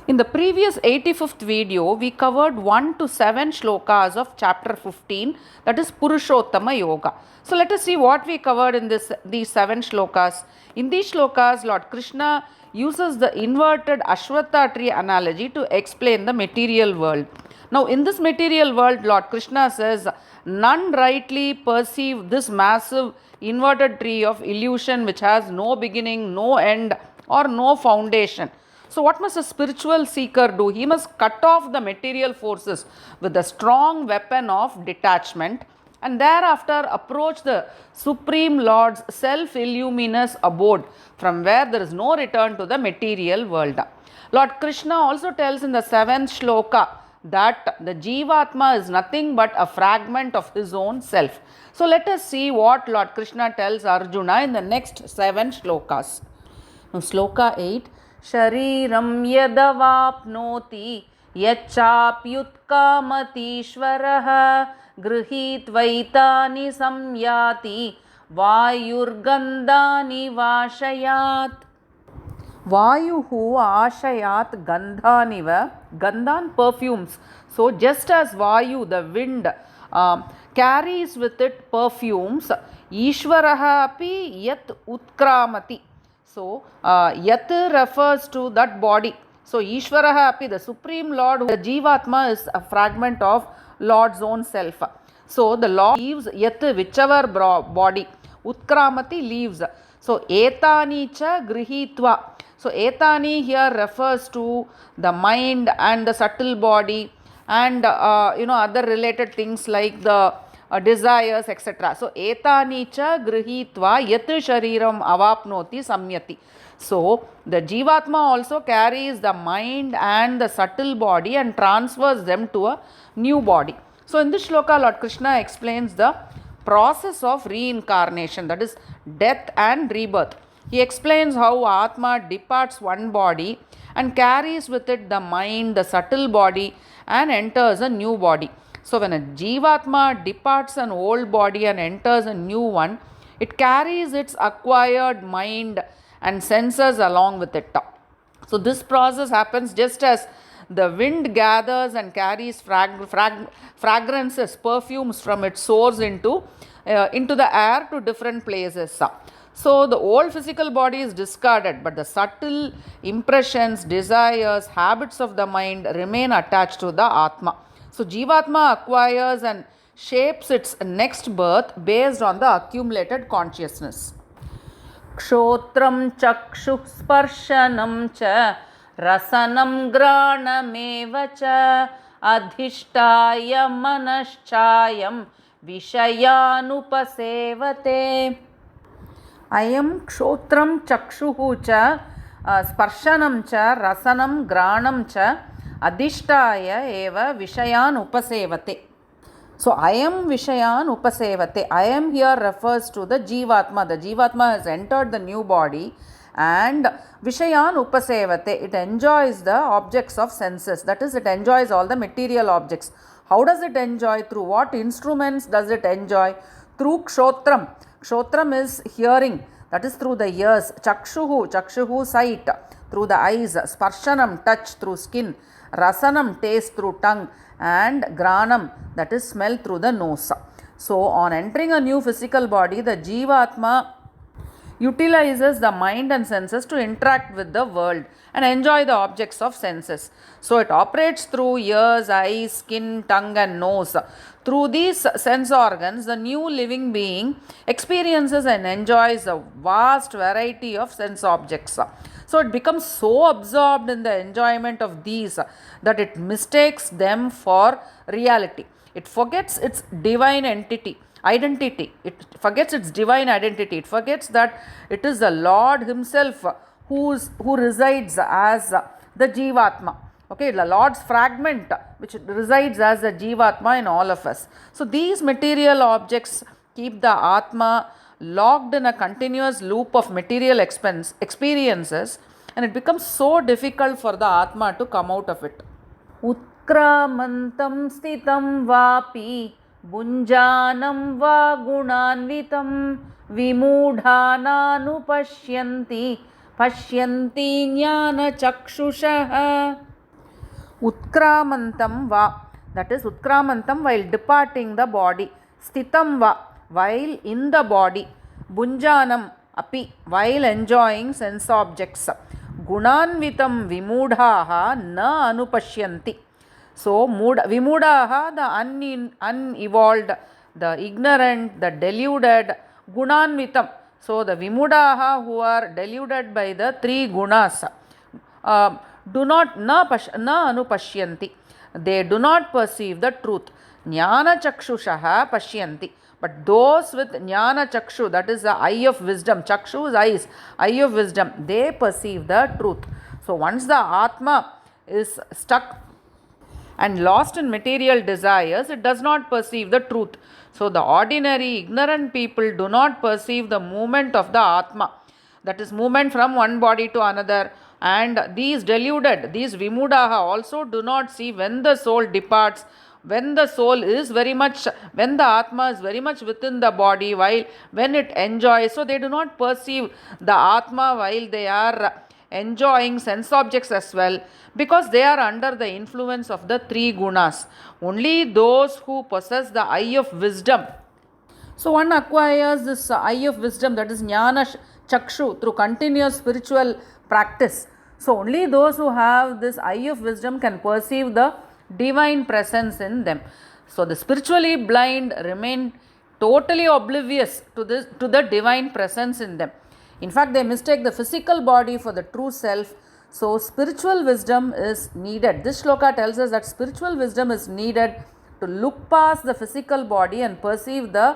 In the previous 85th video, we covered 1 to 7 shlokas of chapter 15, that is Purushottama Yoga. So let us see what we covered in these 7 shlokas. In these shlokas, Lord Krishna uses the inverted Ashwatha tree analogy to explain the material world. Now, in this material world, Lord Krishna says, none rightly perceive this massive inverted tree of illusion which has no beginning, no end, or no foundation. So, what must a spiritual seeker do? He must cut off the material forces with the strong weapon of detachment and thereafter approach the Supreme Lord's self-illuminous abode from where there is no return to the material world. Lord Krishna also tells in the 7th shloka that the Jivatma is nothing but a fragment of his own self. So, let us see what Lord Krishna tells Arjuna in the next 7 shlokas. Now, Sloka 8. शरीरं यदवाप्नोति यच्चाप्युत्कामतीश्वरः गृहीत्वैतानि संयाति वायुर्गन्धानि वाशयात्. Vayuhu ashayat gandhaniva, gandhan perfumes. So just as Vayu, the wind, carries with it perfumes, Ishvaraha api yat utkramati. So yat refers to that body. So Ishvaraha api, the Supreme Lord, the Jivatma is a fragment of Lord's own self. So the Lord leaves yat, whichever body, utkramati leaves. So etani cha grihitva. So etani here refers to the mind and the subtle body and other related things like the desires, etc. So etani cha grihitva yat shariram avapnoti samyati. So the Jivatma also carries the mind and the subtle body and transfers them to a new body. So in this shloka, Lord Krishna explains the process of reincarnation, that is death and rebirth. He explains how Atma departs one body and carries with it the mind, the subtle body, and enters a new body. So when a Jivatma departs an old body and enters a new one, it carries its acquired mind and senses along with it. So this process happens just as the wind gathers and carries fragrances, perfumes from its source into the air to different places. So the old physical body is discarded, but the subtle impressions, desires, habits of the mind remain attached to the Atma. So Jivatma acquires and shapes its next birth based on the accumulated consciousness. Kshotram chakshu sparshanam cha rasanam granameva cha adhishtaya manaschayam vishayanupasevate. Ayam kshotram chakshuhu cha sparshanam cha rasanam granam cha adhishtaya eva vishayan upasevate. So ayam vishayan upasevate. Ayam here refers to the Jivatma. The Jivatma has entered the new body and vishayan upasevate. It enjoys the objects of senses. That is, it enjoys all the material objects. How does it enjoy? Through what instruments does it enjoy? Through kshotram. Kshotram is hearing, that is through the ears. Chakshuhu sight, through the eyes. Sparshanam, touch, through skin. Rasanam, taste, through tongue. And granam, that is smell, through the nose. So on entering a new physical body, the Jivatma utilizes the mind and senses to interact with the world and enjoy the objects of senses. So it operates through ears, eyes, skin, tongue and nose. Through these sense organs, the new living being experiences and enjoys a vast variety of sense objects. So it becomes so absorbed in the enjoyment of these that it mistakes them for reality. It forgets its divine identity. It forgets its divine identity. It forgets that it is the Lord himself who resides as the Jivatma. Okay, the Lord's fragment which resides as the Jivatma in all of us. So these material objects keep the Atma locked in a continuous loop of material experiences, and it becomes so difficult for the Atma to come out of it. Utkramantam stitam vapi Bunjanam va gunanvitam vimudhananupashyanti jnana chakshushaha. Utkramantam va, that is Utkramantam while departing the body. Sthitam va, while in the body. Bunjanam api, while enjoying sense objects. Gunanvitam vimudhaha na anupashyanti. So, vimudhaha, the unevolved, the ignorant, the deluded. Gunanvitam. So, the vimudaha who are deluded by the three gunas do not na anupashyanti. They do not perceive the truth. Jnana chakshushaha pashyanti. But those with jnana chakshu, that is the eye of wisdom, chakshu is eyes, eye of wisdom, they perceive the truth. So once the Atma is stuck and lost in material desires, it does not perceive the truth. So the ordinary ignorant people do not perceive the movement of the Atma, that is movement from one body to another. And these deluded, these vimudaha also do not see when the soul departs, when the soul is very much, when the Atma is very much within the body, while when it enjoys. So they do not perceive the Atma while they are enjoying sense objects as well, because they are under the influence of the three gunas. Only those who possess the eye of wisdom. So one acquires this eye of wisdom, that is jnana chakshu, through continuous spiritual practice. So only those who have this eye of wisdom can perceive the divine presence in them. So the spiritually blind remain totally oblivious to the divine presence in them. In fact, they mistake the physical body for the true self. So spiritual wisdom is needed. This shloka tells us that spiritual wisdom is needed to look past the physical body and perceive the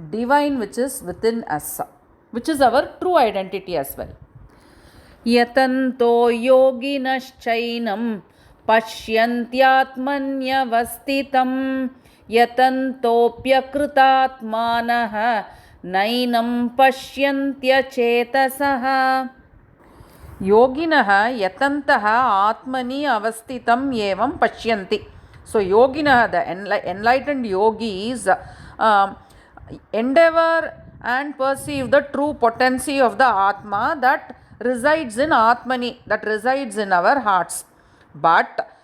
divine which is within us, which is our true identity as well. Yatanto yoginaschainam pasyantyatmanyavasthitam yatantopyakritatmanah nainam pasyantyachetasaha. Yoginah yatantaha atmani avasthitam evam pashyanti. So yoginah, the enlightened yogis, endeavor and perceive the true potency of the Atma that resides in Atmani, that resides in our hearts. But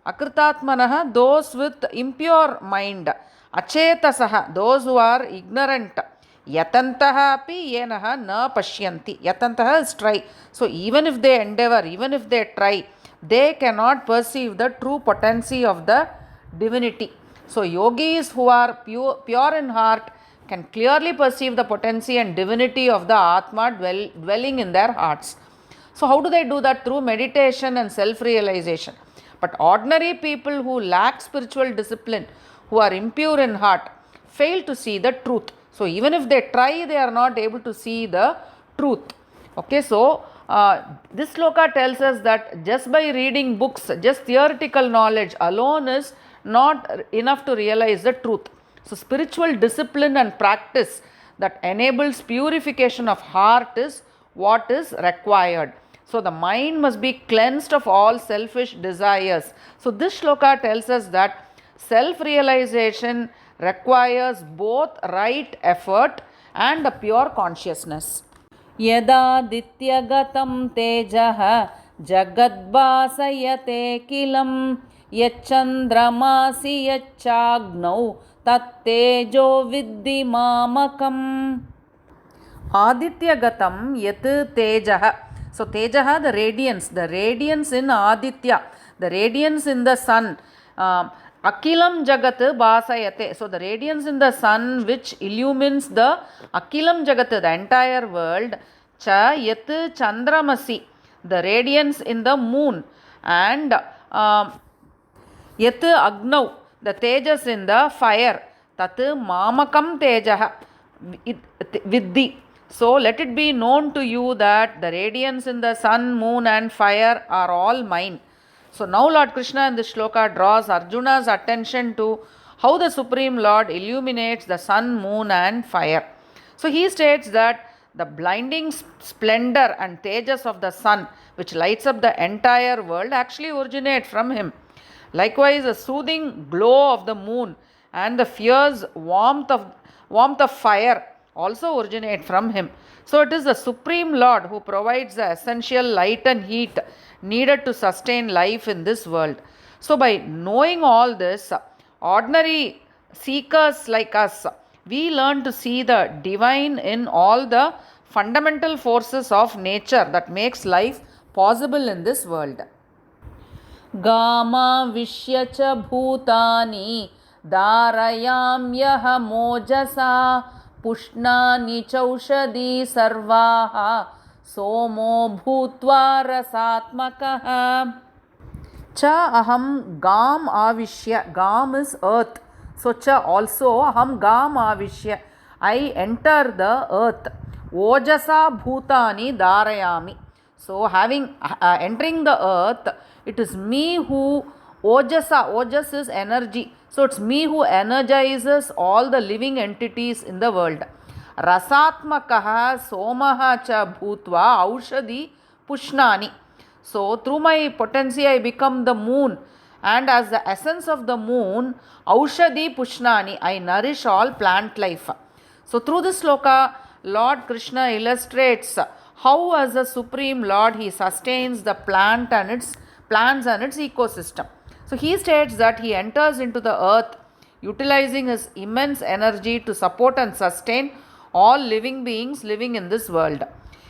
akritatmanah, those with impure mind, achetasaha, those who are ignorant, yatantaha api yenaha na pashyanti. Yatantaha is try. So even if they endeavor, even if they try, they cannot perceive the true potency of the divinity. So yogis who are pure in heart can clearly perceive the potency and divinity of the Atma dwelling in their hearts. So how do they do that? Through meditation and self-realization. But ordinary people who lack spiritual discipline, who are impure in heart, fail to see the truth. So even if they try, they are not able to see the truth. Okay, so this sloka tells us that just by reading books, just theoretical knowledge alone is not enough to realize the truth. So spiritual discipline and practice that enables purification of heart is what is required. So the mind must be cleansed of all selfish desires. So this shloka tells us that self-realization requires both right effort and a pure consciousness. Yada dityagatam tejaha jagadbhasayate kilam yachandramasi yachagnau tattejo viddhi mamakam. Adityagatam yat tejaha. So tejaha, the radiance in Aditya, the radiance in the sun. Akilam jagat bhasayate. So the radiance in the sun which illumines the Akilam jagat, the entire world. Cha yat chandramasi, the radiance in the moon. And yat agnau, the tejas in the fire. Tat mamakam tejaha viddhi. So let it be known to you that the radiance in the sun, moon and fire are all mine. So now Lord Krishna in this shloka draws Arjuna's attention to how the Supreme Lord illuminates the sun, moon and fire. So he states that the blinding splendor and tejas of the sun, which lights up the entire world, actually originate from him. Likewise, the soothing glow of the moon and the fierce warmth of fire also originate from him. So it is the Supreme Lord who provides the essential light and heat needed to sustain life in this world. So by knowing all this, ordinary seekers like us, we learn to see the divine in all the fundamental forces of nature that makes life possible in this world. गामाविश्य च भूतानि धारयाम्यहमोजसा पुष्णानि चौषधी सर्वाः सोमो भूत्वा रसात्मकः cha aham gam avishya. Gam is earth. So cha also aham gam avishya. I enter the earth. Ojasa bhutani dharayami. So having entering the earth, it is me who ojasa. Ojas is energy. So it's me who energizes all the living entities in the world. Rasatmakaha somaha cha bhutva aushadi pushnani. So through my potency I become the moon, and as the essence of the moon, aushadi pushnani, I nourish all plant life. So through this sloka, Lord Krishna illustrates how as a Supreme Lord he sustains the plants and its ecosystem. So he states that he enters into the earth utilizing his immense energy to support and sustain all living beings living in this world.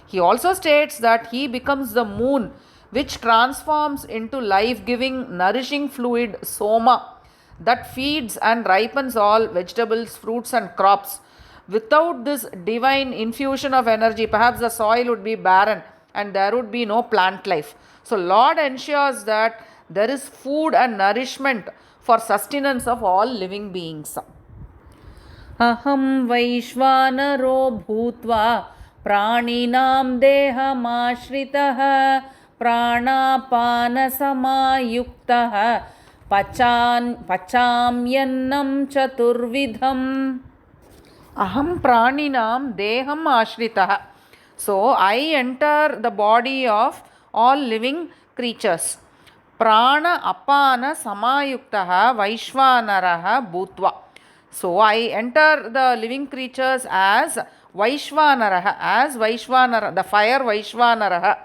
He also states that he becomes the moon which transforms into life-giving, nourishing fluid soma that feeds and ripens all vegetables, fruits and crops. Without this divine infusion of energy, perhaps the soil would be barren and there would be no plant life. So Lord ensures that there is food and nourishment for sustenance of all living beings. Aham vaishvānaro bhūtva प्राणिनां देहमाश्रितः प्राणापानसमायुक्तः पचाम्यन्नं चतुर्विधम्. Aham praninam deham ashritah. So I enter the body of all living creatures. Prana apana samayuktaha vaishvānaraha bhutva. So I enter the living creatures as vaishvānara, the fire vaishvānara,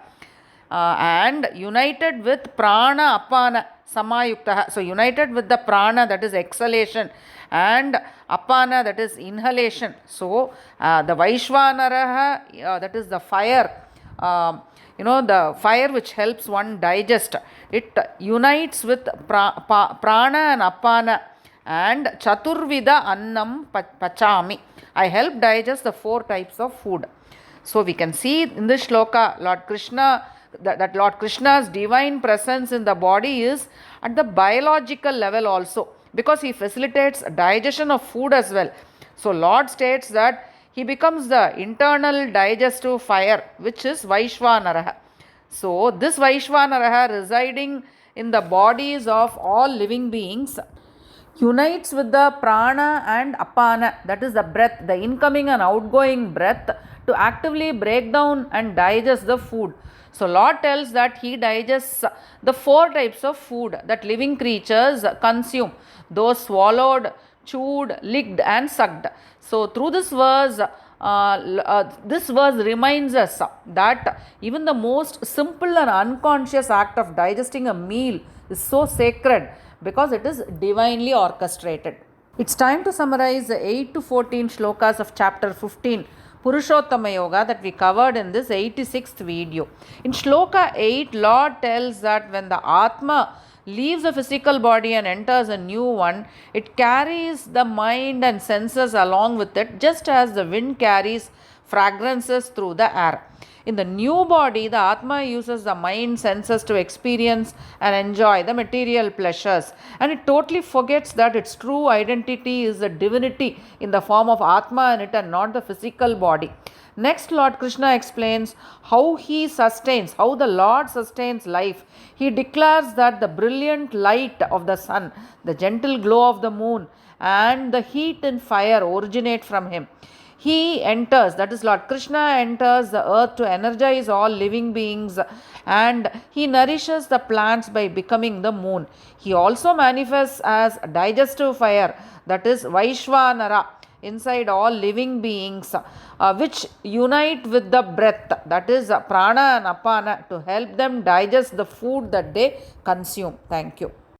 and united with prana apana samayuktaha. So united with the prana, that is exhalation, and apana, that is inhalation. So the vaishvānara, that is the fire, the fire which helps one digest, it unites with prana and apana, and chaturvida annam pachami. I help digest the 4 types of food. So we can see in this shloka, Lord Krishna, that Lord Krishna's divine presence in the body is at the biological level also, because he facilitates digestion of food as well. So Lord states that he becomes the internal digestive fire, which is Vaishvānara. So this Vaishvānara residing in the bodies of all living beings unites with the prana and apana, that is the breath, the incoming and outgoing breath, to actively break down and digest the food. So Lord tells that he digests the 4 types of food that living creatures consume, those swallowed, chewed, licked and sucked. So through this verse reminds us that even the most simple and unconscious act of digesting a meal is so sacred, because it is divinely orchestrated. It's time to summarize the 8 to 14 shlokas of chapter 15, Purushottama Yoga, that we covered in this 86th video. In shloka 8, Lord tells that when the Atma leaves the physical body and enters a new one, it carries the mind and senses along with it, just as the wind carries fragrances through the air. In the new body, the Atma uses the mind senses to experience and enjoy the material pleasures, and it totally forgets that its true identity is the divinity in the form of Atma in it and not the physical body. Next, Lord Krishna explains how the Lord sustains life. He declares that the brilliant light of the sun, the gentle glow of the moon, and the heat and fire originate from him. He enters, that is Lord Krishna enters the earth to energize all living beings, and he nourishes the plants by becoming the moon. He also manifests as digestive fire, that is Vaishvānara, inside all living beings, which unite with the breath, that is prana and apana, to help them digest the food that they consume. Thank you.